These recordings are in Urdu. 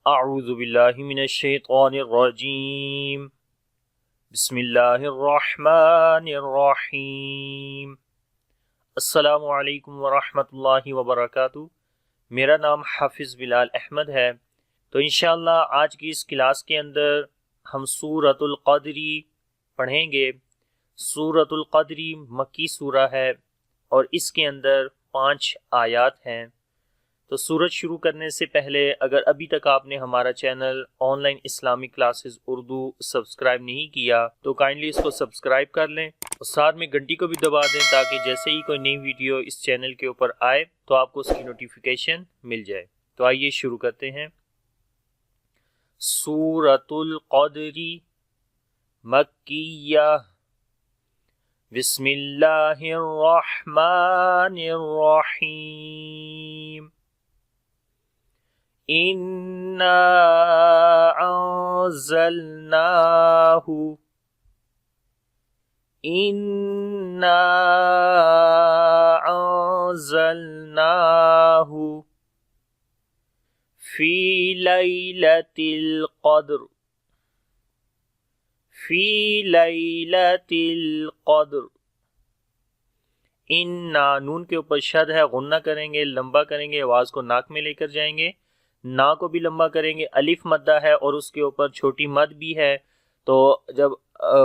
اعوذ باللہ من الشیطان الرجیم بسم اللہ الرحمن الرحیم۔ السلام علیکم ورحمۃ اللہ وبرکاتہ۔ میرا نام حافظ بلال احمد ہے۔ تو انشاءاللہ آج کی اس کلاس کے اندر ہم سورۃ القدر پڑھیں گے۔ سورۃ القدر مکی سورہ ہے اور اس کے اندر 5 آیات ہیں۔ تو سورت شروع کرنے سے پہلے اگر ابھی تک آپ نے ہمارا channel on line Islamic classes Urdu subscribe نہیں کیا تو کائنڈلی اس کو سبسکرائب کر لیں اور ساتھ میں گھنٹی کو بھی دبا دیں تاکہ جیسے ہی کوئی نئی ویڈیو اس چینل کے اوپر آئے تو آپ کو اس کی نوٹیفیکیشن مل جائے۔ تو آئیے شروع کرتے ہیں۔ سورۃ القدر مکیہ، بسم اللہ الرحمن الرحیم۔ اِنَّا أَنزَلْنَاهُ فِي لَيْلَةِ الْقَدْرِ اِنَّا نون کے اوپر شد ہے، غنہ کریں گے، لمبا کریں گے، آواز کو ناک میں لے کر جائیں گے، نا کو بھی لمبا کریں گے، الف مدہ ہے اور اس کے اوپر چھوٹی مد بھی ہے۔ تو جب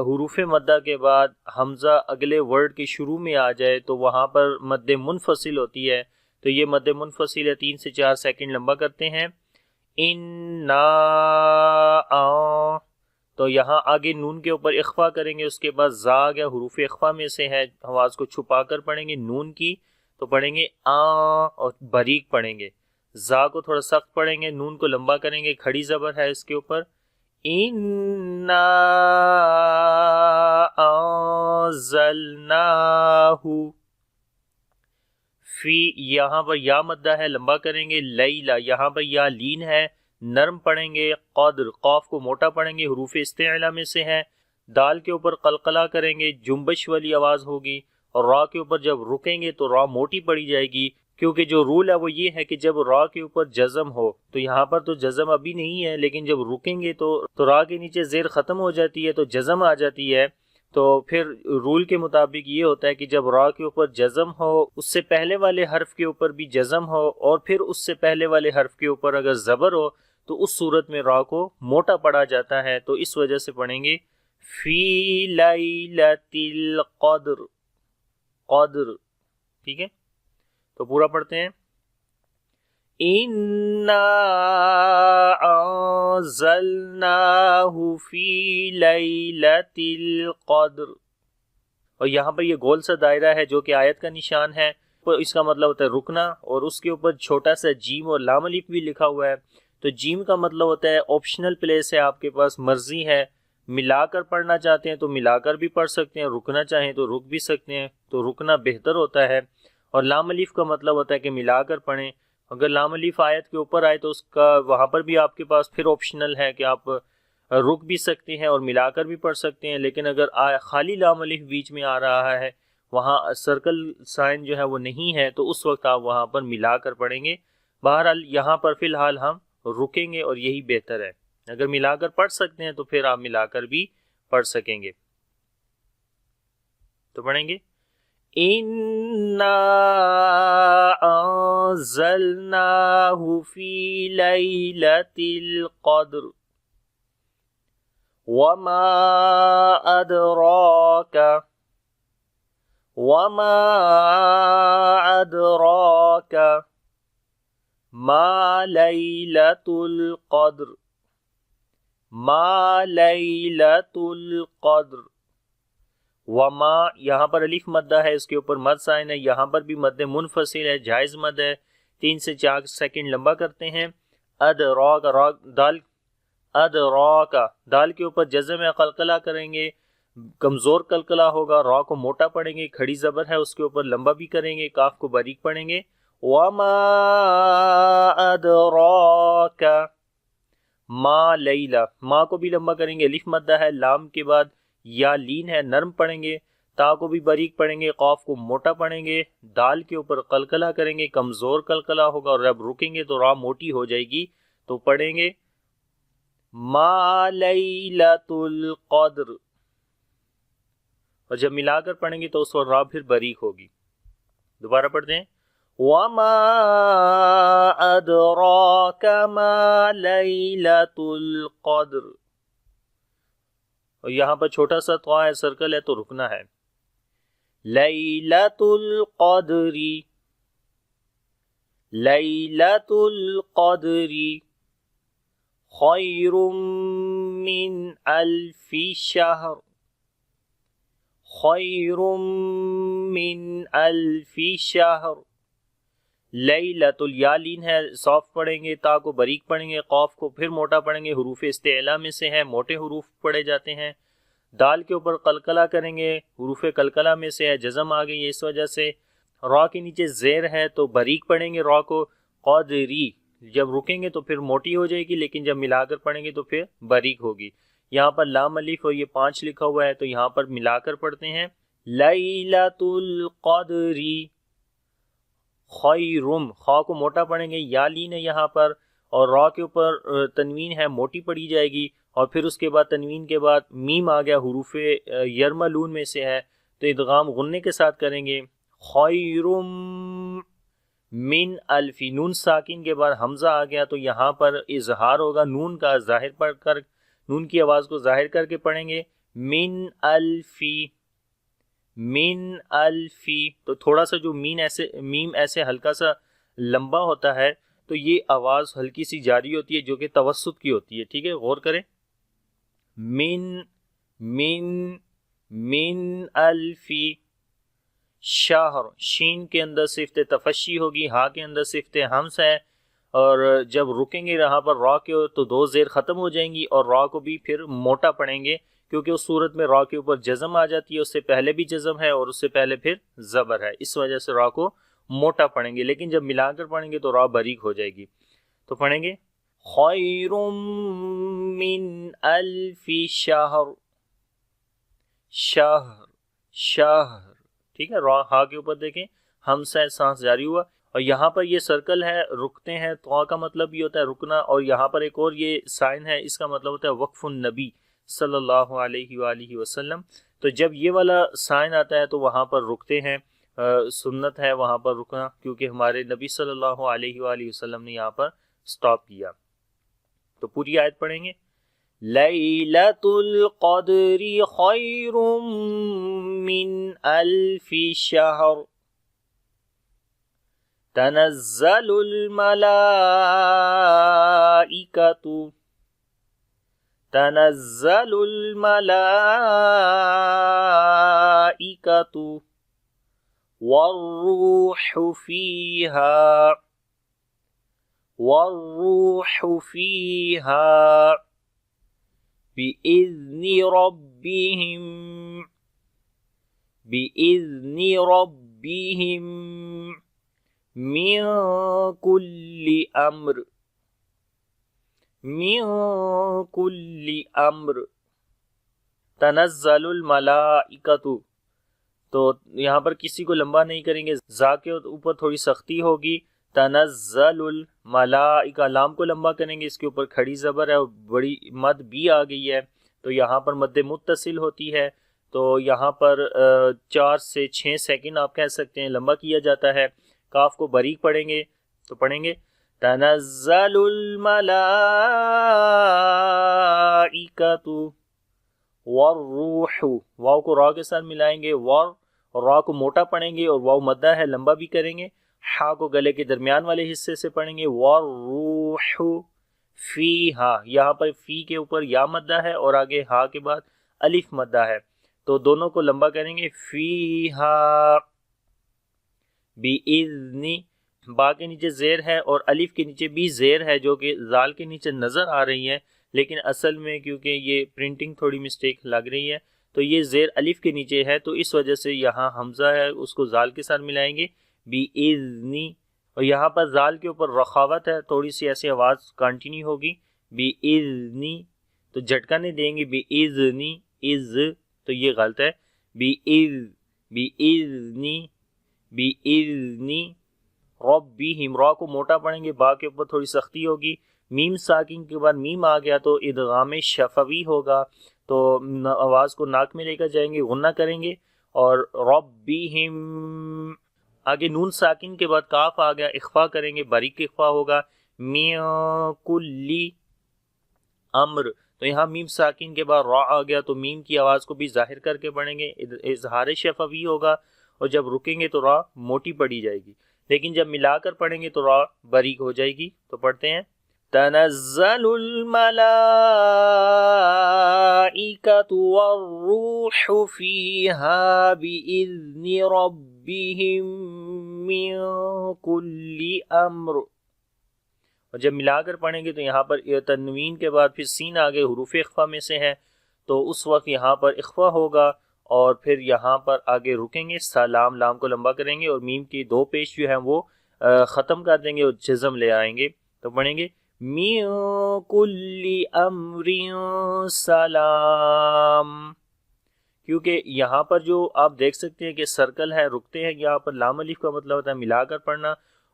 حروف مدہ کے بعد حمزہ اگلے ورڈ کے شروع میں آ جائے تو وہاں پر مد منفصل ہوتی ہے، تو یہ مد منفصل ہے، 3 سے 4 سیکنڈ لمبا کرتے ہیں۔ اِنَّا تو یہاں آگے نون کے اوپر اخفا کریں گے، اس کے بعد زا آ گیا، حروف اخفا میں سے ہے، آواز کو چھپا کر پڑھیں گے نون کی، تو پڑھیں گے اور باریک پڑھیں گے۔ زا کو تھوڑا سخت پڑھیں گے، نون کو لمبا کریں گے، کھڑی زبر ہے اس کے اوپر۔ اِنَّا أَنزَلْنَاهُ فی، یہاں پر یا مدہ ہے، لمبا کریں گے، لیلا یہاں پر یا لین ہے، نرم پڑھیں گے، قدر قاف کو موٹا پڑھیں گے، حروف استعلا میں سے ہے۔ دال کے اوپر قلقلہ کریں گے، جنبش والی آواز ہوگی، اور را کے اوپر جب رکیں گے تو را موٹی پڑی جائے گی، کیونکہ جو رول ہے وہ یہ ہے کہ جب را کے اوپر جزم ہو، تو یہاں پر تو جزم ابھی نہیں ہے لیکن جب رکیں گے تو را کے نیچے زیر ختم ہو جاتی ہے تو جزم آ جاتی ہے۔ تو پھر رول کے مطابق یہ ہوتا ہے کہ جب را کے اوپر جزم ہو، اس سے پہلے والے حرف کے اوپر بھی جزم ہو، اور پھر اس سے پہلے والے حرف کے اوپر اگر زبر ہو تو اس صورت میں را کو موٹا پڑھا جاتا ہے، تو اس وجہ سے پڑھیں گے فی لیلۃ القدر، قدر، ٹھیک ہے؟ تو پورا پڑھتے ہیں۔ اِنَّا أَنزَلْنَاهُ فِي لَيْلَةِ الْقَدْرِ، اور یہاں پر یہ گول سا دائرہ ہے جو کہ آیت کا نشان ہے، اس کا مطلب ہوتا ہے رکنا، اور اس کے اوپر چھوٹا سا جیم اور لام الف بھی لکھا ہوا ہے۔ تو جیم کا مطلب ہوتا ہے آپشنل پلیس ہے، آپ کے پاس مرضی ہے، ملا کر پڑھنا چاہتے ہیں تو ملا کر بھی پڑھ سکتے ہیں، رکنا چاہیں تو رک بھی سکتے ہیں، تو رکنا بہتر ہوتا ہے۔ اور لام الف کا مطلب ہوتا ہے کہ ملا کر پڑھیں، اگر لام الف آیت کے اوپر آئے تو اس کا وہاں پر بھی آپ کے پاس پھر آپشنل ہے کہ آپ رک بھی سکتے ہیں اور ملا کر بھی پڑھ سکتے ہیں، لیکن اگر خالی لام الف بیچ میں آ رہا ہے، وہاں سرکل سائن جو ہے وہ نہیں ہے، تو اس وقت آپ وہاں پر ملا کر پڑھیں گے۔ بہرحال یہاں پر فی الحال ہم رکیں گے اور یہی بہتر ہے، اگر ملا کر پڑھ سکتے ہیں تو پھر آپ ملا کر بھی پڑھ سکیں گے۔ تو پڑھیں گے اِنَّا أَنزَلْنَاهُ فِي لَيْلَةِ الْقَدْرِ وَمَا أَدْرَاكَ مَا لَيْلَةُ الْقَدْرِ، مَا لَيْلَةُ الْقَدْرِ، وما یہاں پر الف مدہ ہے، اس کے اوپر مد سائن ہے، یہاں پر بھی مد منفصل ہے، جائز مد ہے، 3 سے 4 سیکنڈ لمبا کرتے ہیں۔ ادراک، ادراک دال کے اوپر جزم ہے، قلقلہ کریں گے، کمزور قلقلہ ہوگا، را کو موٹا پڑھیں گے، کھڑی زبر ہے اس کے اوپر لمبا بھی کریں گے، کاف کو باریک پڑھیں گے۔ وما ادراک ما لیلا، ما کو بھی لمبا کریں گے، الف مدہ ہے، لام کے بعد یا لین ہے، نرم پڑھیں گے، تا کو بھی باریک پڑھیں گے، قاف کو موٹا پڑھیں گے، دال کے اوپر قلقلہ کریں گے، کمزور قلقلہ ہوگا، اور جب رکیں گے تو را موٹی ہو جائے گی، تو پڑھیں گے ما لیلۃ القدر، اور جب ملا کر پڑھیں گے تو اس وقت را پھر باریک ہوگی. دوبارہ پڑھتے ہیں وما ادراک ما لیلۃ القدر، اور یہاں پر چھوٹا سا تو ہے، سرکل ہے تو رکنا ہے. لیلۃ القدری، لیلۃ القدری خیر من الف شہر، خیر من الف شہر. لیلۃ الیا لین ہے، سافٹ پڑھیں گے، تا کو باریک پڑھیں گے، قاف کو پھر موٹا پڑھیں گے. حروف استعلا میں سے ہے، موٹے حروف پڑھے جاتے ہیں. دال کے اوپر قلقلہ کریں گے، حروف قلقلہ میں سے ہے، جزم آ گئی ہے اس وجہ سے. را کے نیچے زیر ہے تو باریک پڑھیں گے را کو. قدری جب رکیں گے تو پھر موٹی ہو جائے گی، لیکن جب ملا کر پڑھیں گے تو پھر باریک ہوگی. یہاں پر لام الف اور یہ 5 لکھا ہوا ہے تو یہاں پر ملا کر پڑھتے ہیں لیلۃ القدری خیرم. خا کو موٹا پڑھیں گے، یا لین ہے یہاں پر، اور را کے اوپر تنوین ہے، موٹی پڑھی جائے گی. اور پھر اس کے بعد تنوین کے بعد میم آ گیا، حروف یرملون میں سے ہے تو ادغام غنے کے ساتھ کریں گے. خیرم من الفی، نون ساکن کے بعد حمزہ آ گیا تو یہاں پر اظہار ہوگا، نون کا ظاہر پڑھ کر، نون کی آواز کو ظاہر کر کے پڑھیں گے. من الفی، من الفی، تو تھوڑا سا جو میم ایسے ہلکا سا لمبا ہوتا ہے تو یہ آواز ہلکی سی جاری ہوتی ہے جو کہ توسط کی ہوتی ہے. ٹھیک ہے، غور کریں. من من من الفی شہر، شین کے اندر صفت تفشی ہوگی، ہا کے اندر صفت ہمس ہے، اور جب رکیں گے یہاں پر را کے تو 2 زیر ختم ہو جائیں گی اور را کو بھی پھر موٹا پڑھیں گے کیونکہ اس صورت میں را کے اوپر جزم آ جاتی ہے. اس سے پہلے بھی جزم ہے اور اس سے پہلے پھر زبر ہے، اس وجہ سے را کو موٹا پڑھیں گے، لیکن جب ملا کر پڑھیں گے تو را باریک ہو جائے گی. تو پڑھیں گے خیر من الف شہر، شہر شہر. ٹھیک ہے، را ہا کے اوپر دیکھیں ہمسہ سانس جاری ہوا، اور یہاں پر یہ سرکل ہے، رکتے ہیں تو کا مطلب یہ ہوتا ہے رکنا، اور یہاں پر ایک اور یہ سائن ہے، اس کا مطلب ہوتا ہے وقف النبی صلی اللہ علیہ وآلہ وسلم. تو جب یہ والا سائن آتا ہے تو وہاں پر رکتے ہیں، سنت ہے وہاں پر رکنا کیونکہ ہمارے نبی صلی اللہ علیہ وآلہ وسلم نے یہاں پر سٹاپ کیا. تو پوری آیت پڑھیں گے لیلۃ القدر خیر من الف شہر تنزل الملائکۃ، تنزل الملائکۃ والروح فیہا، والروح فیہا بإذن ربهم، بإذن ربهم من كل امر، من كل امر. تنزل الملائکۃ، تو یہاں پر کسی کو لمبا نہیں کریں گے، زا کے اوپر تھوڑی سختی ہوگی. تنزل الملائکہ، لام کو لمبا کریں گے، اس کے اوپر کھڑی زبر ہے اور بڑی مد بھی آ گئی ہے تو یہاں پر مد متصل ہوتی ہے، تو یہاں پر 4 سے 6 سیکنڈ آپ کہہ سکتے ہیں لمبا کیا جاتا ہے. کاف کو باریک پڑھیں گے تو پڑھیں گے تنزل الملائکۃ والروح، واو کو را کے ساتھ ملائیں گے، اور را کو موٹا پڑھیں گے اور واو مدہ ہے لمبا بھی کریں گے. ہا کو گلے کے درمیان والے حصے سے پڑھیں گے والروح فیہا، یہاں پر فی کے اوپر یا مدہ ہے اور آگے ہا کے بعد الف مدہ ہے تو دونوں کو لمبا کریں گے. فیہا بِإِذْنِ، با کے نیچے زیر ہے اور الف کے نیچے بھی زیر ہے جو کہ زال کے نیچے نظر آ رہی ہے، لیکن اصل میں کیونکہ یہ پرنٹنگ تھوڑی مسٹیک لگ رہی ہے تو یہ زیر الف کے نیچے ہے تو اس وجہ سے یہاں حمزہ ہے اس کو زال کے ساتھ ملائیں گے بِإِذْنِ، اور یہاں پر زال کے اوپر رخاوت ہے، تھوڑی سی ایسی آواز کنٹینیو ہوگی بِإِذْنِ، تو جھٹکا نہیں دیں گے بِإِذْنِ، از تو یہ غلط ہے. بِإِذْنِ بِإِذْنِ رَبِّهِمْ، را کو موٹا پڑھیں گے، با کے اوپر تھوڑی سختی ہوگی. میم ساکن کے بعد میم آ گیا تو ادغام شفوی ہوگا، تو آواز کو ناک میں لے کر جائیں گے، غنہ کریں گے، اور ربہم، آگے نون ساکن کے بعد کاف آ گیا، اخفا کریں گے، باریک اخفا ہوگا، من کلی امر، تو یہاں میم ساکن کے بعد را آ گیا تو میم کی آواز کو بھی ظاہر کر کے پڑھیں گے، اظہار شفوی ہوگا، اور جب رکیں گے تو را موٹی پڑی جائے گی، لیکن جب ملا کر پڑھیں گے تو را باریک ہو جائے گی۔ تو پڑھتے ہیں تنزل الملائکۃ والروح فیہا بإذن ربہم من کل امر، اور جب ملا کر پڑھیں گے تو یہاں پر تنوین کے بعد پھر سین آگے حروف اخفا میں سے ہے، تو اس وقت یہاں پر اخفا ہوگا، اور پھر یہاں پر آگے رکیں گے، سلام لام کو لمبا کریں گے، اور میم کی دو پیش جو ہیں وہ ختم کر دیں گے اور جزم لے آئیں گے، تو پڑھیں گے من کل امر سلام، کیونکہ یہاں پر جو آپ دیکھ سکتے ہیں کہ سرکل ہے، رکتے ہیں، یہاں پر لام الف کا مطلب ہوتا ہے ملا کر پڑھنا،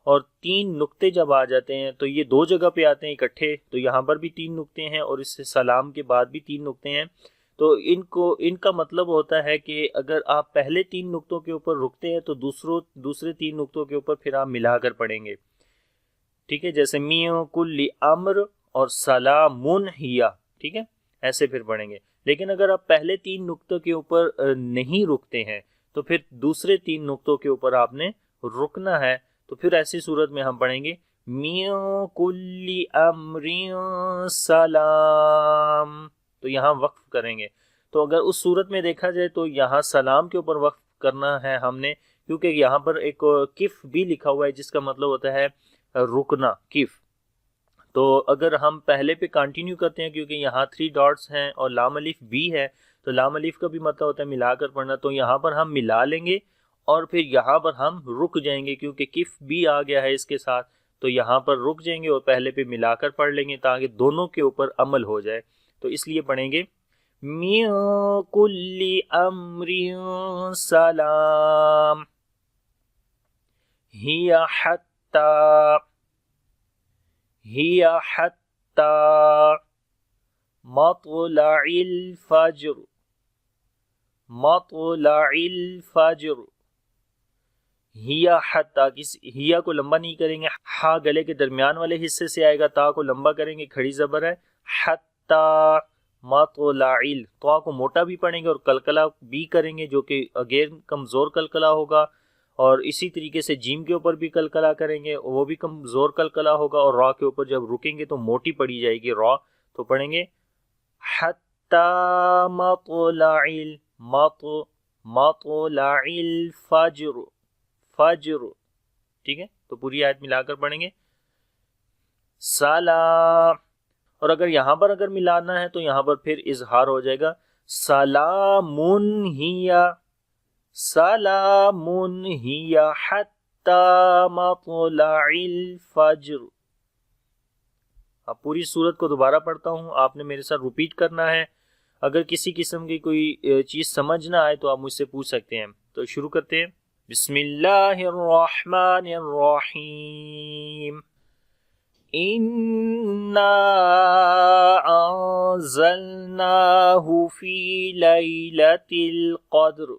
اور 3 نقطے جب آ جاتے ہیں تو یہ 2 جگہ پہ آتے ہیں اکٹھے، تو یہاں پر بھی 3 نقطے ہیں، اور اس سے سلام کے بعد بھی 3 نقطے ہیں، تو ان کا مطلب ہوتا ہے کہ اگر آپ پہلے 3 نقطوں کے اوپر رکتے ہیں تو دوسرے 3 نقطوں کے اوپر پھر آپ ملا کر پڑھیں گے، ٹھیک ہے، جیسے من کل امر اور سلامن ہیا، ٹھیک ہے، ایسے پھر پڑھیں گے، لیکن اگر آپ پہلے 3 نقطوں کے اوپر نہیں رکتے ہیں تو پھر دوسرے 3 نقطوں کے اوپر آپ نے رکنا ہے، تو پھر ایسی صورت میں ہم پڑھیں گے من کل امر سلام، تو یہاں وقف کریں گے، تو اگر اس صورت میں دیکھا جائے تو یہاں سلام کے اوپر وقف کرنا ہے ہم نے، کیونکہ یہاں پر ایک کف بھی لکھا ہوا ہے جس کا مطلب ہوتا ہے رکنا، کف، تو اگر ہم پہلے پہ کنٹینیو کرتے ہیں کیونکہ یہاں 3 ڈاٹس ہیں اور لام الف بھی ہے، تو لام الف کا بھی مطلب ہوتا ہے ملا کر پڑھنا، تو یہاں پر ہم ملا لیں گے اور پھر یہاں پر ہم رک جائیں گے کیونکہ کف بھی آ گیا ہے اس کے ساتھ، تو یہاں پر رک جائیں گے اور پہلے پہ ملا کر پڑھ لیں گے تاکہ دونوں کے اوپر عمل ہو جائے، تو اس لیے پڑھیں گے من کل امر سلام ہی حتی مطلع الفجر، ہیا حتی، ہیا کو لمبا نہیں کریں گے، ہا گلے کے درمیان والے حصے سے آئے گا، تا کو لمبا کریں گے، کھڑی زبر ہے، حتی مطلع، تو کو موٹا بھی پڑھیں گے اور کلکلا بھی کریں گے جو کہ اگین کمزور کلکلا ہوگا، اور اسی طریقے سے جیم کے اوپر بھی کلکلا کریں گے، وہ بھی کمزور کلکلا ہوگا، اور را کے اوپر جب رکیں گے تو موٹی پڑی جائے گی را، تو پڑھیں گے حتی مطلع الفجر، فجر، ٹھیک ہے، تو پوری آیت ملا کر پڑھیں گے سلام، اور اگر یہاں پر اگر ملانا ہے تو یہاں پر پھر اظہار ہو جائے گا سلامن ہی حتی مطلع الفجر۔ اب پوری صورت کو دوبارہ پڑھتا ہوں، آپ نے میرے ساتھ ریپیٹ کرنا ہے، اگر کسی قسم کی کوئی چیز سمجھ نہ آئے تو آپ مجھ سے پوچھ سکتے ہیں، تو شروع کرتے ہیں، بسم اللہ الرحمن الرحیم، اِنَّا أَنزَلْنَاهُ فِي لَيْلَةِ الْقَدْرِ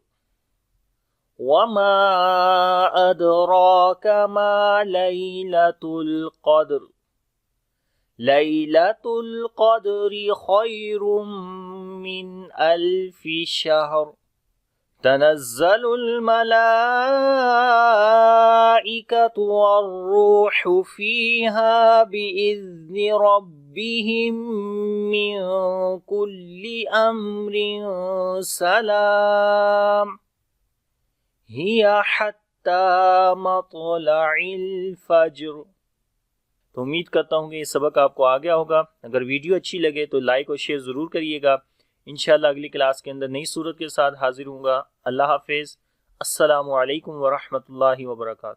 وَمَا أَدْرَاكَ مَا لَيْلَةُ الْقَدْرِ لَيْلَةُ الْقَدْرِ خَيْرٌ مِّنْ أَلْفِ شَهْرٍ تنزل الملائكة والروح فيها بإذن ربهم من كل أمر سلام هي حتى مطلع الفجر۔ تو امید کرتا ہوں کہ یہ سبق آپ کو آ گیا ہوگا، اگر ویڈیو اچھی لگے تو لائک اور شیئر ضرور کریے گا، انشاءاللہ اگلی کلاس کے اندر نئی صورت کے ساتھ حاضر ہوں گا۔ اللہ حافظ، السلام علیکم ورحمۃ اللہ وبرکاتہ۔